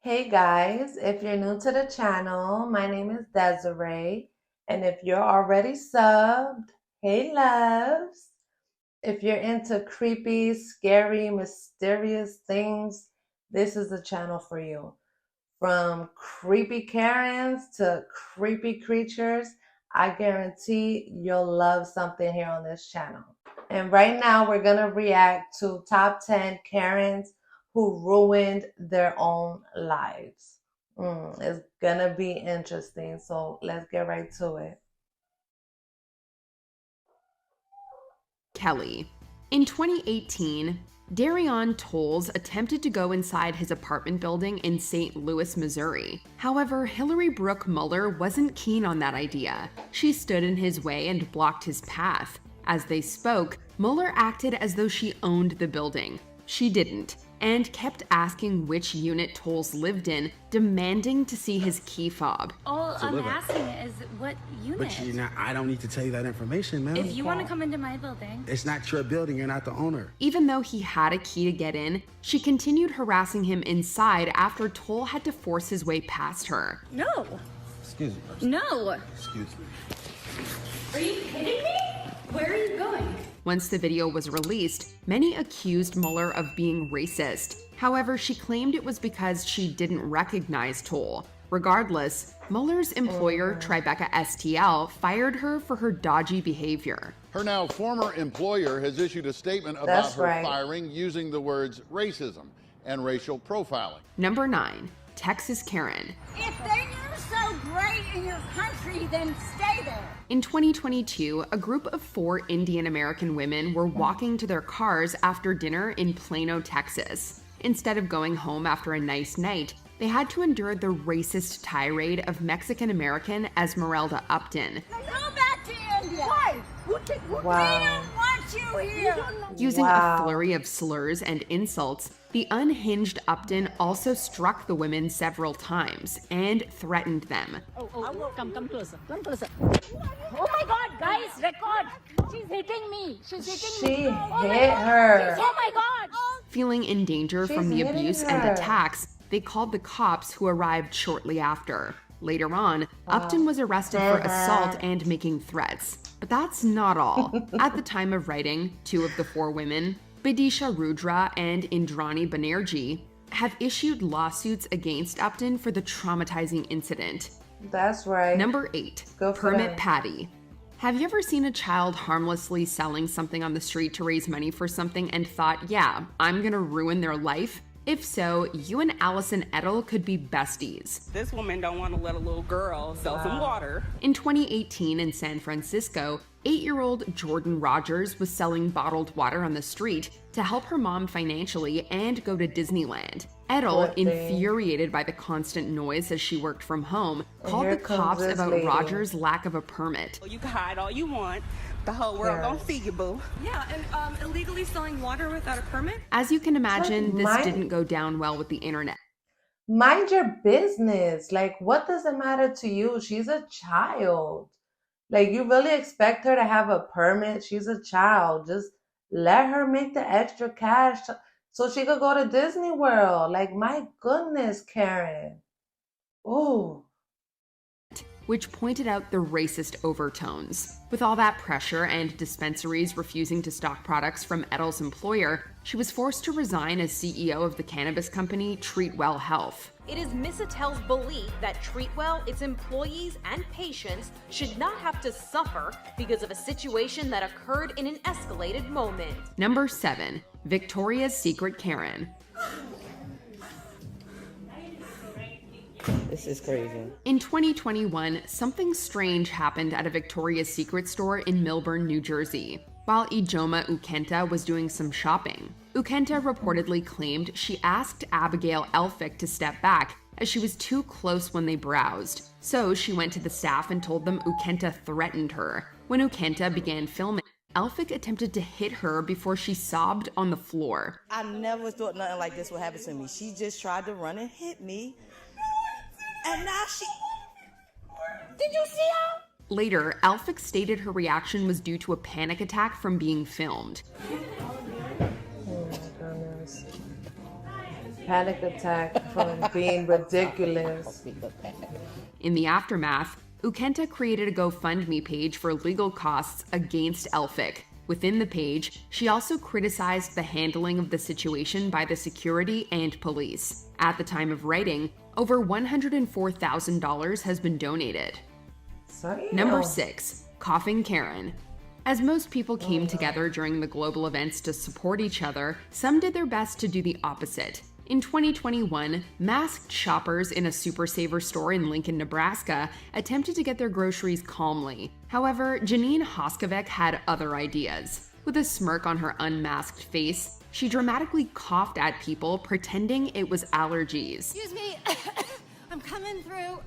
Hey guys, if you're new to the channel, my name is Desiree, and if you're already subbed, hey loves. If you're into creepy, scary, mysterious things, this is the channel for you. From creepy Karens to creepy creatures, I guarantee you'll love something here on this channel. And right now, we're going to react to top 10 Karens who ruined their own lives. It's going to be interesting. So let's get right to it. Kelly. In 2018, Darion Tolles attempted to go inside his apartment building in St. Louis, Missouri. However, Hillary Brooke Muller wasn't keen on that idea. She stood in his way and blocked his path. As they spoke, Muller acted as though she owned the building. She didn't, and kept asking which unit Tolles lived in, demanding to see his key fob. All I'm asking is what unit? But I don't need to tell you that information, man. If you want to come into my building. It's not your building, you're not the owner. Even though he had a key to get in, she continued harassing him inside after Toll had to force his way past her. No. Excuse me. No. Excuse me. Are you kidding me? Where are you going? Once the video was released, many accused Mueller of being racist. However, she claimed it was because she didn't recognize Toll. Regardless, Mueller's employer, Tribeca STL, fired her for her dodgy behavior. Her now former employer has issued a statement about her firing using the words racism and racial profiling. Number 9. Texas Karen. If they're so great in your country, then stay there. In 2022, a group of 4 Indian American women were walking to their cars after dinner in Plano, Texas. Instead of going home after a nice night, they had to endure the racist tirade of Mexican American Esmeralda Upton. Go back to India. Why? Wow. We don't want you here. Using a flurry of slurs and insults, the unhinged Upton also struck the women several times and threatened them. Come closer. Come closer. Oh my God, guys, record. She's hitting me. She's hitting me. She hit her. Oh my God. Feeling in danger from the abuse and attacks, they called the cops, who arrived shortly after. Later on, Upton was arrested for assault and making threats. But that's not all. At the time of writing, 2 of the 4 women, Bidisha Rudra and Indrani Banerjee, have issued lawsuits against Upton for the traumatizing incident. That's right. Number 8. Permit Patty. Have you ever seen a child harmlessly selling something on the street to raise money for something and thought, yeah, I'm gonna ruin their life? If so, you and Allison Edel could be besties. This woman don't want to let a little girl sell some water. In 2018 in San Francisco, 8-year-old Jordan Rogers was selling bottled water on the street to help her mom financially and go to Disneyland. Edel, infuriated by the constant noise as she worked from home, called the cops about Rogers' lack of a permit. You can hide all you want. The whole world gonna see you, boo. Yeah, and illegally selling water without a permit? As you can imagine, this didn't go down well with the internet. Mind your business. Like, what does it matter to you? She's a child. Like, you really expect her to have a permit? She's a child. Just let her make the extra cash so she could go to Disney World. Like, my goodness, Karen. Ooh. Which pointed out the racist overtones. With all that pressure and dispensaries refusing to stock products from Edel's employer, she was forced to resign as CEO of the cannabis company Treatwell Health. It is Miss Attell's belief that Treatwell, its employees, and patients should not have to suffer because of a situation that occurred in an escalated moment. Number 7. Victoria's Secret Karen. This is crazy. In 2021, something strange happened at a Victoria's Secret store in Millburn, New Jersey. While Ijoma Ukenta was doing some shopping, Ukenta reportedly claimed she asked Abigail Elphick to step back as she was too close when they browsed. So she went to the staff and told them Ukenta threatened her. When Ukenta began filming, Elphick attempted to hit her before she sobbed on the floor. I never thought nothing like this would happen to me. She just tried to run and hit me. And now she... Did you see her? Later, Elphick stated her reaction was due to a panic attack from being filmed. Oh my goodness. panic attack from being ridiculous. In the aftermath, Ukenta created a GoFundMe page for legal costs against Elphick. Within the page, she also criticized the handling of the situation by the security and police. At the time of writing, over $104,000 has been donated. Number 6. Coughing Karen. As most people came together during the global events to support each other, some did their best to do the opposite. In 2021, masked shoppers in a Super Saver store in Lincoln, Nebraska attempted to get their groceries calmly. However, Janine Hoskovec had other ideas. With a smirk on her unmasked face, she dramatically coughed at people, pretending it was allergies. Excuse me, I'm coming through.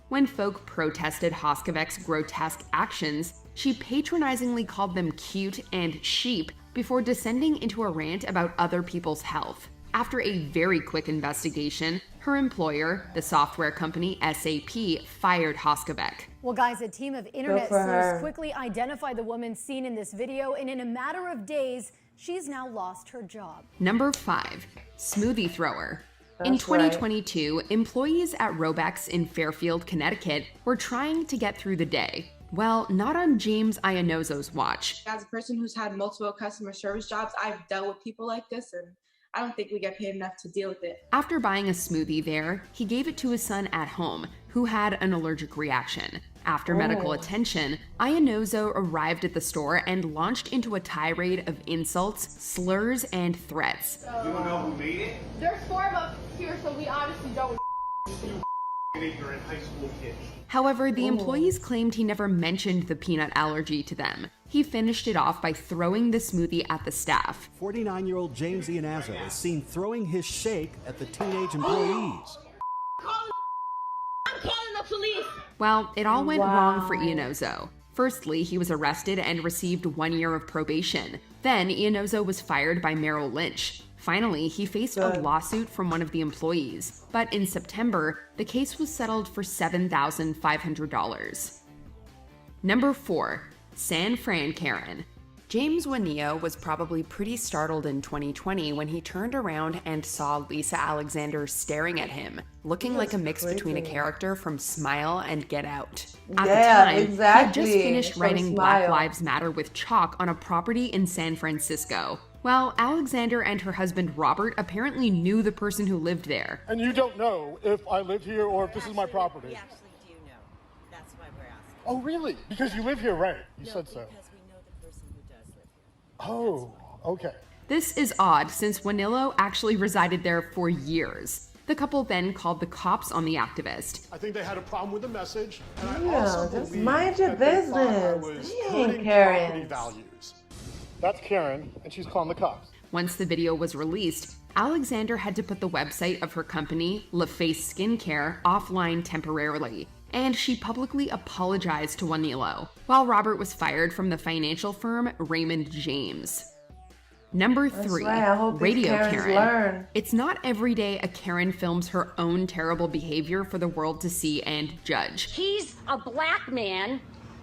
When folk protested Hoskovec's grotesque actions, she patronizingly called them cute and sheep before descending into a rant about other people's health. After a very quick investigation, her employer, the software company SAP, fired Hoskovec. Well, guys, a team of internet sleuths quickly identified the woman seen in this video, and in a matter of days, she's now lost her job. Number 5. Smoothie Thrower. In 2022, employees at Robex in Fairfield, Connecticut were trying to get through the day. Well, not on James Iannozo's watch. As a person who's had multiple customer service jobs, I've dealt with people like this, and I don't think we get paid enough to deal with it. After buying a smoothie there, he gave it to his son at home, who had an allergic reaction. After medical attention, Iannozo arrived at the store and launched into a tirade of insults, slurs, and threats. You don't know who made it? There's 4 of us here, so we obviously don't. Ignorant high school kids. However, the employees claimed he never mentioned the peanut allergy to them. He finished it off by throwing the smoothie at the staff. 49-year-old James Iannozo is seen throwing his shake at the teenage employees. I'm calling the police. Well, it all went wrong for Iannozo. Firstly, he was arrested and received 1 year of probation. Then, Iannozo was fired by Merrill Lynch. Finally, he faced a lawsuit from one of the employees, but in September, the case was settled for $7,500. Number 4. San Fran Karen. James Waneo was probably pretty startled in 2020 when he turned around and saw Lisa Alexander staring at him, looking like a mix between a character from Smile and Get Out. At the time, he had just finished writing Black Lives Matter with chalk on a property in San Francisco. Well, Alexander and her husband Robert apparently knew the person who lived there. And you don't know if I live here or if this is my property. We actually do know. That's why we're asking. Oh, really? Because you live here, right? You said so. Because we know the person who does live here. Oh, okay. This is odd since Wanillo actually resided there for years. The couple then called the cops on the activist. I think they had a problem with the message, and I Yeah, also just believe mind your that they thought I business. was Dang, hurting Karen. property values. That's Karen, and she's calling the cops. Once the video was released, Alexander had to put the website of her company, LaFace Skincare, offline temporarily, and she publicly apologized to Wanillo, while Robert was fired from the financial firm Raymond James. Number 3, Radio Karen. Learn. It's not every day a Karen films her own terrible behavior for the world to see and judge. He's a black man,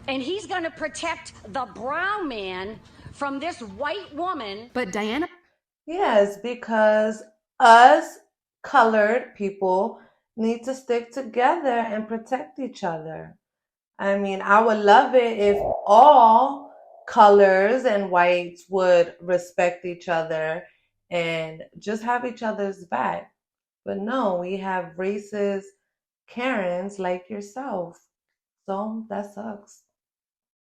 and he's gonna protect the brown man from this white woman. But Diana... Yes, because us colored people need to stick together and protect each other. I mean, I would love it if all colors and whites would respect each other and just have each other's back. But no, we have racist Karens like yourself. So that sucks.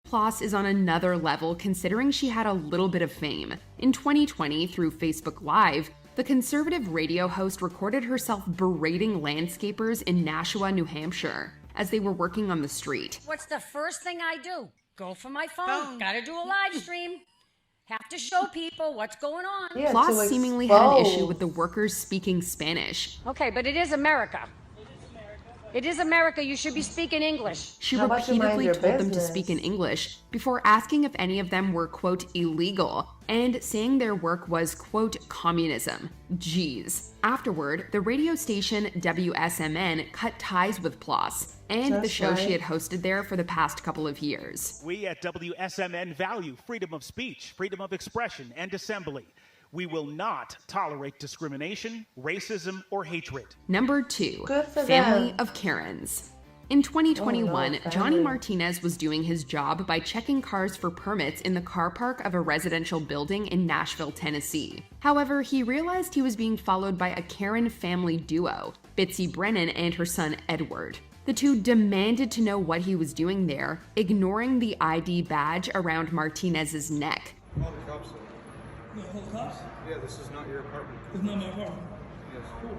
Ploss is on another level considering she had a little bit of fame. In 2020, through Facebook Live, the conservative radio host recorded herself berating landscapers in Nashua, New Hampshire, as they were working on the street. What's the first thing I do? Go for my phone. Gotta do a live stream. Have to show people what's going on. Yeah, Ploss seemingly had an issue with the workers speaking Spanish. Okay, but it is America. It is America. You should be speaking English. She repeatedly told them to speak in English before asking if any of them were, quote, illegal, and saying their work was, quote, communism. Jeez. Afterward, the radio station WSMN cut ties with Ploss and the show she had hosted there for the past couple of years. We at WSMN value freedom of speech, freedom of expression, and assembly. We will not tolerate discrimination, racism, or hatred. Number 2, Family them. of Karens. In 2021, Johnny Martinez was doing his job by checking cars for permits in the car park of a residential building in Nashville, Tennessee. However, he realized he was being followed by a Karen family duo, Bitsy Brennan and her son Edward. The two demanded to know what he was doing there, ignoring the ID badge around Martinez's neck. Call the cops. You gonna call the cops? Yeah, this is not your apartment. It's not my apartment. Yes. Cool.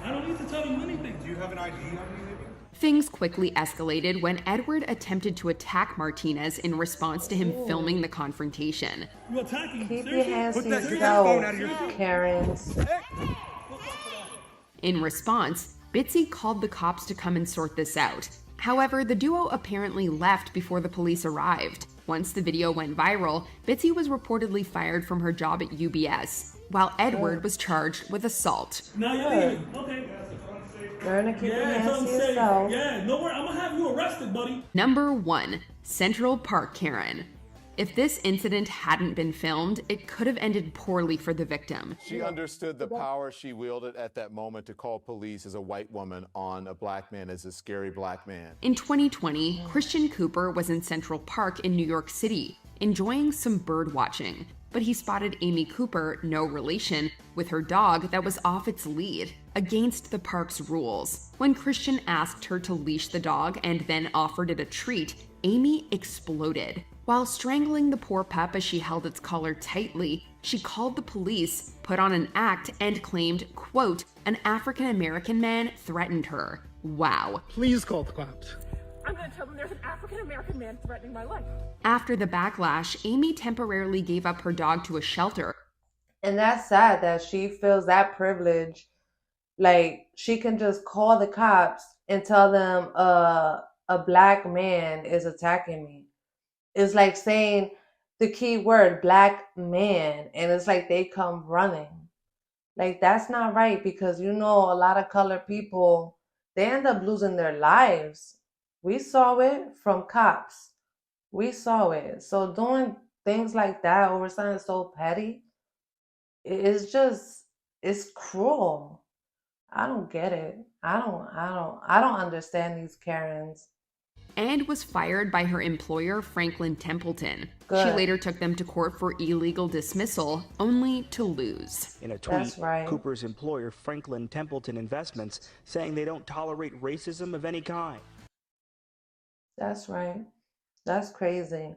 I don't need to tell them anything. Do you have an ID on you, maybe? Things quickly escalated when Edward attempted to attack Martinez in response to him filming the confrontation. You attacking? Keep your hands to yourself, Karens. In response, Bitsy called the cops to come and sort this out. However, the duo apparently left before the police arrived. Once the video went viral, Bitsy was reportedly fired from her job at UBS, while Edward was charged with assault. Now you're leaving. Okay. Learn to keep your hands to yourself. Yeah, no worry. I'm gonna have you arrested, buddy. Number 1, Central Park Karen. If this incident hadn't been filmed, it could have ended poorly for the victim. She understood the power she wielded at that moment to call police as a white woman on a black man as a scary black man. In 2020, Christian Cooper was in Central Park in New York City, enjoying some bird watching, but he spotted Amy Cooper, no relation, with her dog that was off its lead, against the park's rules. When Christian asked her to leash the dog and then offered it a treat, Amy exploded. While strangling the poor pup as she held its collar tightly, she called the police, put on an act, and claimed, quote, an African-American man threatened her. Wow. Please call the cops. I'm gonna tell them there's an African-American man threatening my life. After the backlash, Amy temporarily gave up her dog to a shelter. And that's sad that she feels that privilege. Like, she can just call the cops and tell them a black man is attacking me. It's like saying the key word, black man, and it's like they come running. Like, that's not right, because a lot of colored people, they end up losing their lives. We saw it from cops. We saw it. So doing things like that over something so petty, it's cruel. I don't get it. I don't understand these Karens. And was fired by her employer, Franklin Templeton. Good. She later took them to court for illegal dismissal, only to lose. In a tweet, That's right. Cooper's employer, Franklin Templeton Investments, saying they don't tolerate racism of any kind. That's right. That's crazy.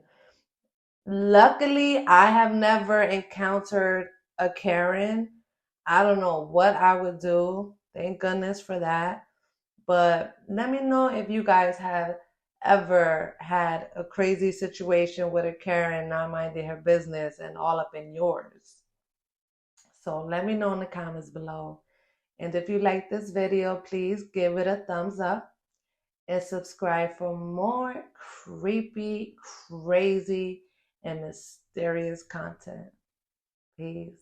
Luckily, I have never encountered a Karen. I don't know what I would do. Thank goodness for that. But let me know if you guys have ever had a crazy situation with a Karen not minding her business and all up in yours. So let me know in the comments below. And if you like this video, please give it a thumbs up and subscribe for more creepy, crazy, and mysterious content. Peace.